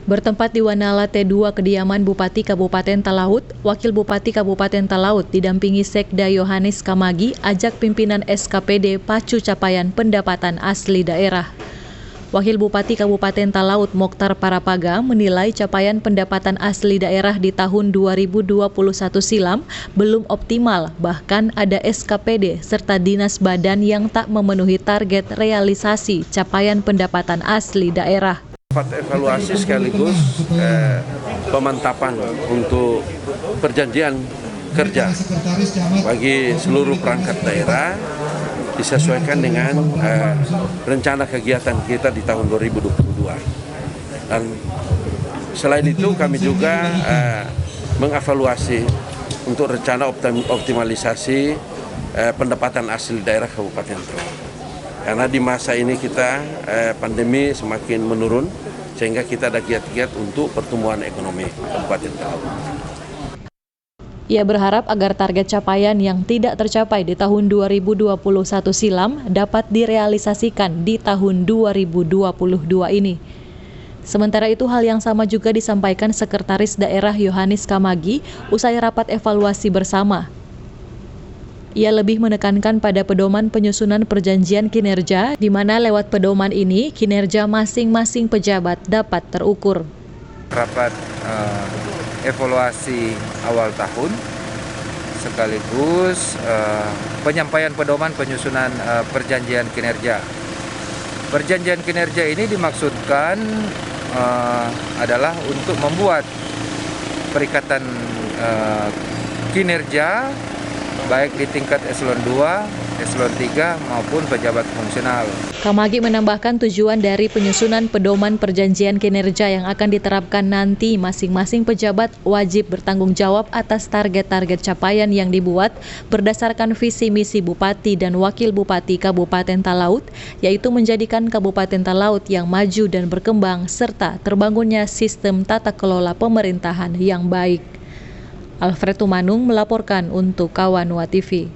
Bertempat di Wanala T2 kediaman Bupati Kabupaten Talaut, Wakil Bupati Kabupaten Talaut didampingi Sekda Yohanes Kamagi ajak pimpinan SKPD pacu capaian pendapatan asli daerah. Wakil Bupati Kabupaten Talaut Mokhtar Parapaga menilai capaian pendapatan asli daerah di tahun 2021 silam belum optimal, bahkan ada SKPD serta dinas badan yang tak memenuhi target realisasi capaian pendapatan asli daerah. Evaluasi sekaligus pemantapan untuk perjanjian kerja bagi seluruh perangkat daerah disesuaikan dengan rencana kegiatan kita di tahun 2022. Dan selain itu kami juga mengevaluasi untuk rencana optimalisasi pendapatan asli daerah Kabupaten Talaut. Karena di masa ini kita pandemi semakin menurun, sehingga kita ada giat-giat untuk pertumbuhan ekonomi Kabupaten Talaut. Ia berharap agar target capaian yang tidak tercapai di tahun 2021 silam dapat direalisasikan di tahun 2022 ini. Sementara itu hal yang sama juga disampaikan Sekretaris Daerah Yohanes Kamagi usai rapat evaluasi bersama. Ia lebih menekankan pada pedoman penyusunan perjanjian kinerja, di mana lewat pedoman ini kinerja masing-masing pejabat dapat terukur. Rapat evaluasi awal tahun, sekaligus penyampaian pedoman penyusunan perjanjian kinerja. Perjanjian kinerja ini dimaksudkan adalah untuk membuat perikatan kinerja baik di tingkat eselon 2, eselon 3 maupun pejabat fungsional. Kamagi menambahkan tujuan dari penyusunan pedoman perjanjian kinerja yang akan diterapkan nanti masing-masing pejabat wajib bertanggung jawab atas target-target capaian yang dibuat berdasarkan visi misi Bupati dan Wakil Bupati Kabupaten Talaut, yaitu menjadikan Kabupaten Talaut yang maju dan berkembang serta terbangunnya sistem tata kelola pemerintahan yang baik. Alfred Tumanung melaporkan untuk Kawanua TV.